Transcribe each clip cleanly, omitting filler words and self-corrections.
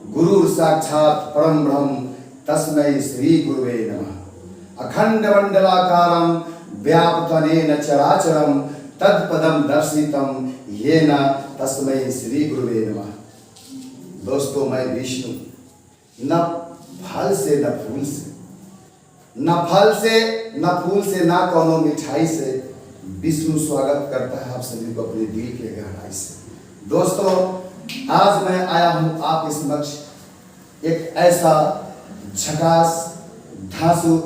गुरु साक्षात परम ब्रह्म तस्मै श्री गुरुवे नमः। अखंड मंडलाकारं व्याप्तनेन चराचरं तत्पदं दर्शितं येन तस्मै श्री गुरुवे नमः। दोस्तों, मैं विष्णु न फल से न फूल से, न फल से न फूल से, न कोनो मिठाई से विष्णु स्वागत करता है आप सभी को अपने दिल के गहराई से। दोस्तों, आज मैं आया हूं आपके समक्ष एक ऐसा झकास धांसू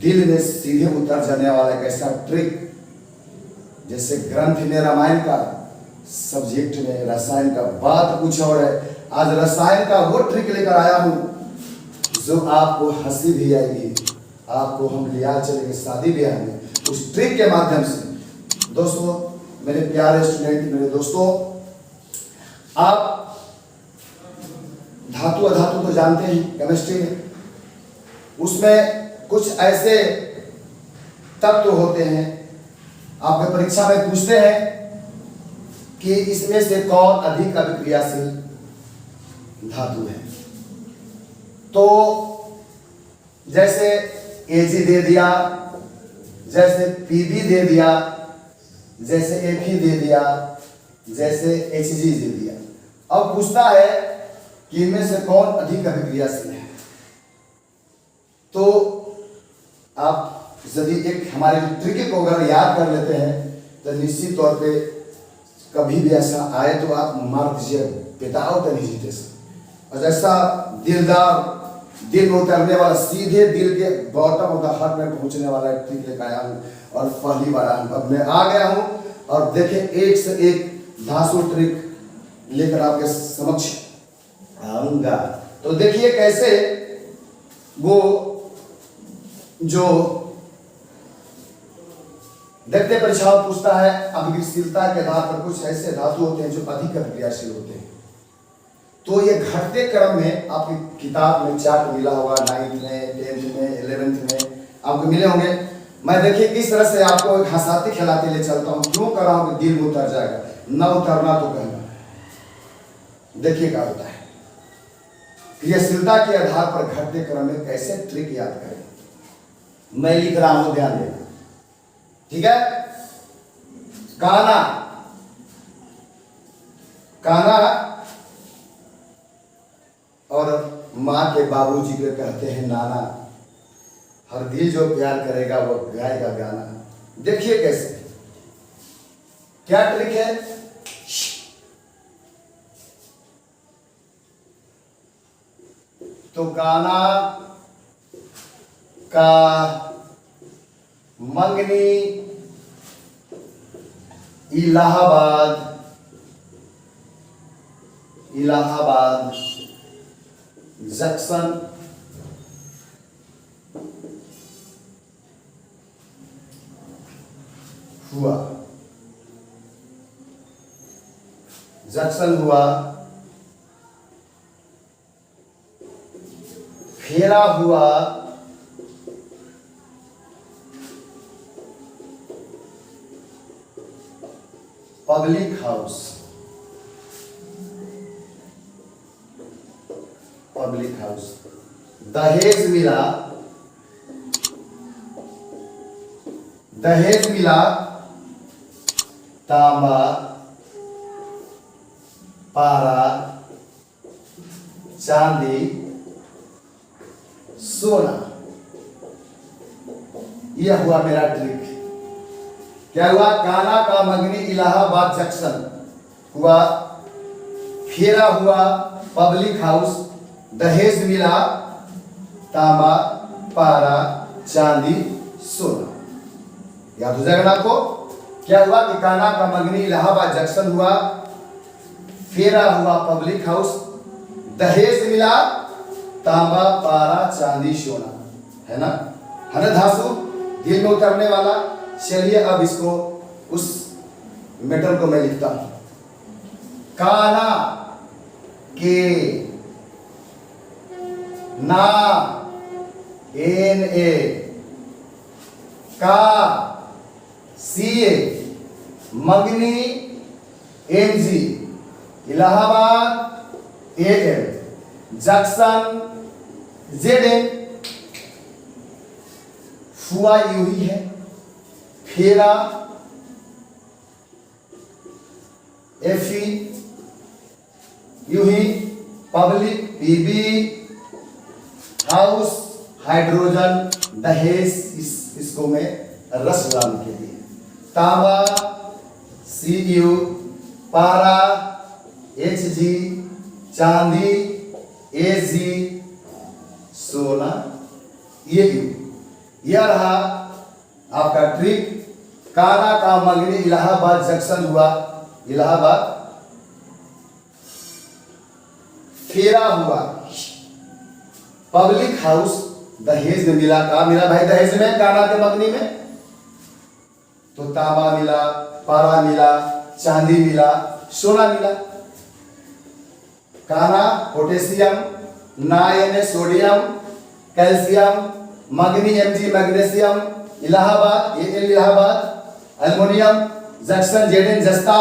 दिल में सीधे उतर जाने वाला एक ऐसा ट्रिक, जैसे ग्रंथ में रामायण का, सब्जेक्ट में रसायन का, बात कुछ और है। आज रसायन का वो ट्रिक लेकर आया हूं जो आपको हंसी भी आएगी, आपको हम लिया चलेंगे शादी ब्याह में उस ट्रिक के माध्यम से। दोस्तों, मेरे प्यारे स्टूडेंट, मेरे दोस्तों, आप धातु अधातु तो जानते हैं केमिस्ट्री में, उसमें कुछ ऐसे तत्व होते हैं, आपके परीक्षा में पूछते हैं कि इसमें से कौन अधिक अभिक्रियाशील धातु है। तो जैसे Ag दे दिया, जैसे Pb दे दिया, जैसे Fe दे दिया, जैसे Hg दे दिया। अब पूछता है कि इनमें से कौन अधिक अभिक्रियाशील है। तो आप यदि एक हमारे ट्रिक को अगर याद कर लेते हैं तो निश्चित तौर पे कभी भी ऐसा आए तो आप मार दीजिए, पिताओ तो नहीं जीते से। और जैसा दिलदार, दिल में उतरने वाला, सीधे दिल के बॉटम ऑफ द हार्ट में पहुंचने वाला एक ट्रिक लेकर आया हूँ और पहली बार अब मैं आ गया हूँ। और देखें, एक से एक धांसू ट्रिक लेकर आपके समक्ष आऊंगा। तो देखिए कैसे वो जो देखते परीक्षाओं पूछता है अभिक्रियाशीलता के आधार पर कुछ ऐसे धातु होते हैं जो अधिक अभिक्रियाशील होते हैं। तो ये घटते क्रम में आपकी किताब में चार्ट मिला होगा, 9th में, 10th में, 11th में आपको मिले होंगे। मैं देखिए किस तरह से आपको हंसाते खिलाते ले चलता हूँ, क्यों कर रहा हूँ कि दिल में उतर जाएगा, न उतरना तो कहना। देखिए क्या होता है, क्रियाशीलता के आधार पर घटते क्रम में कैसे ट्रिक याद करें। मैं लिख रहा हूं, ध्यान देना, ठीक है। काना, काना और माँ के बाबूजी को कहते हैं नाना। हर दिल जो प्यार करेगा वो गाएगा गाना। देखिए कैसे, क्या ट्रिक है। तो काना का मंगनी इलाहाबाद, इलाहाबाद जंक्शन हुआ, जंक्शन हुआ, फेरा हुआ, पब्लिक हाउस, पब्लिक हाउस, दहेज मिला, दहेज मिला, तांबा, पारा, चांदी, सोना। यह हुआ मेरा ट्रिक। क्या हुआ, काना का मंगनी इलाहाबाद जंक्शन हुआ, फेरा हुआ, पब्लिक हाउस, दहेज मिला, तांबा, पारा, चांदी, सोना। याद हो जाएगा ना आपको। क्या हुआ कि काना का मंगनी इलाहाबाद जंक्शन हुआ, फेरा हुआ, पब्लिक हाउस, दहेज मिला, तांबा, पारा, चांदी, सोना। है ना, है ना धांसू, दिल में उतरने वाला। चलिए अब इसको, उस मेटल को मैं लिखता हूं। काना के ना, NA, का CA, मंगनी MG, Allahabad AL, junction Z हुआ यूं ही है, फेरा एफी यूं ही, पब्लिक पीबी, हाउस हाइड्रोजन, दहेज इसको मैं रस लाने के लिए, तांबा सीयू, पारा एचजी, चांदी एजी, सोना ये यू। यह रहा आपका ट्रिक। काना का मंगनी इलाहाबाद जंक्शन हुआ, इलाहाबाद फेरा हुआ, पब्लिक हाउस दहेज में मिला, का मिला भाई दहेज में, काना के मंगनी में तो तांबा मिला, पारा मिला, चांदी मिला, सोना मिला। काना पोटेशियम, नायन सोडियम, कैल्शियम, मगनी Mg magnesium, Allahabad Allahabad, aluminium junction जेडन जस्ता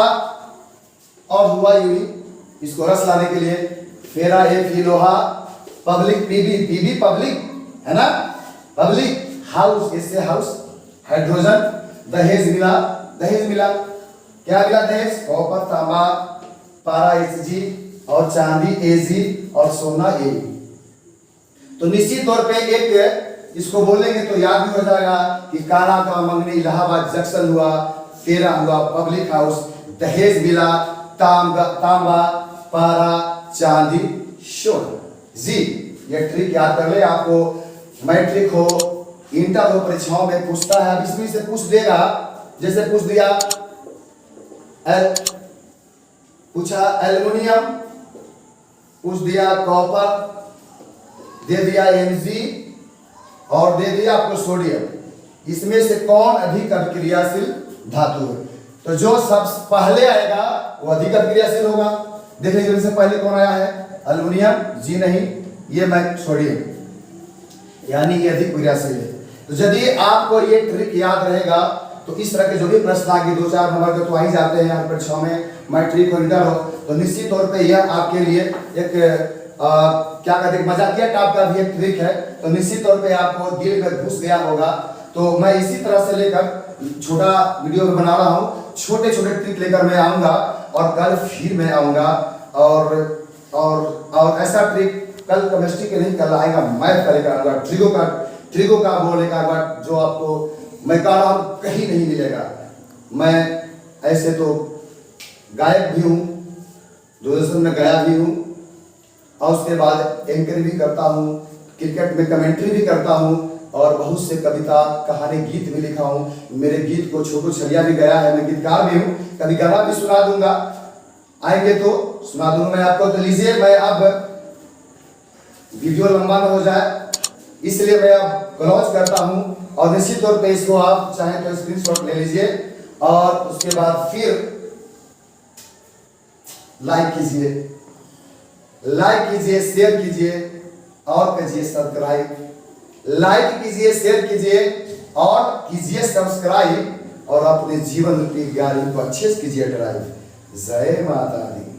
और हुआ यूरी। इसको रस लाने के लिए फेरा एफी लोहा, पब्लिक पीबी, पीबी पब्लिक है ना, पब्लिक हाउस इससे हाउस, हाइड्रोजन, दहेज मिला, दहेज मिला, क्या मिला दहेज, कॉपर तांबा, पारा एचजी और चांदी एजी और सोना ए। तो निश्चित तौर पे एक इसको बोलेंगे तो याद भी हो जाएगा कि काना का मंगनी इलाहाबाद जंक्शन हुआ, फेरा हुआ, पब्लिक हाउस, दहेज मिला, तांबा, पारा, चांदी, सोना। जी ये ट्रिक याद कर ले, आपको मैट्रिक हो, इंटर हो, परीक्षाओं में पूछता है, अब इसमें से पूछ देगा। जैसे पूछ दिया पूछा एल्युमिनियम, पूछ दिया कॉपर, दे दिया Mg और दे दिया आपको सोडियम, इसमें से कौन अधिक अभिक्रियाशील धातु है? तो जो सबसे पहले आएगा वो अधिक अभिक्रियाशील होगा। देख लीजिए इससे पहले कौन आया है, एल्युमिनियम, जी नहीं, ये मैं सोडियम, यानी ये अधिक क्रियाशील है। तो यदि आपको ये ट्रिक याद रहेगा तो इस तरह के जो भी प्रश्न आगे 2-4 नंबर के तो आ ही जाते हैं हर परीक्षाओं में, मैट्रिक हो इंटर हो, तो निश्चित तौर पे यह आपके लिए एक क्या कहते हैं मजाकिया टाइप का भी एक ट्रिक है। तो निश्चित तौर पे आपको दिल में घुस गया होगा। तो मैं इसी तरह से लेकर छोटा वीडियो में बना रहा हूँ, छोटे छोटे ट्रिक लेकर मैं आऊँगा और कल फिर मैं आऊँगा और ऐसा ट्रिक कल केमिस्ट्री के नहीं, कल आएगा मैथ का लेकर आऊँगा, ट्रिगो का वो लेकर आऊँगा, जो आपको मैं कह रहा हूँ कहीं नहीं मिलेगा। मैं ऐसे तो गायक भी हूँ, दूरदर्शन में गाया भी हूँ और उसके बाद एंकर भी करता हूँ, क्रिकेट में कमेंट्री भी करता हूँ और बहुत से कविता कहानी गीत भी लिखा हूँ। मेरे गीत को छोटू छलिया भी गाया है, मैं गीतकार भी हूँ, कभी गाना भी सुना दूंगा, आएंगे तो सुना दूंगा मैं आपको। तो लीजिए, मैं अब वीडियो लंबा न हो जाए इसलिए मैं अब क्लोज करता हूँ और निश्चित तौर पे इसको आप चाहें तो स्क्रीनशॉट ले लीजिए और उसके बाद फिर लाइक कीजिए, शेयर कीजिए और कीजिए सब्सक्राइब। लाइक कीजिए, शेयर कीजिए और कीजिए सब्सक्राइब और अपने जीवन रूपी गाड़ी को अच्छे से कीजिए ड्राइव। जय माता दी।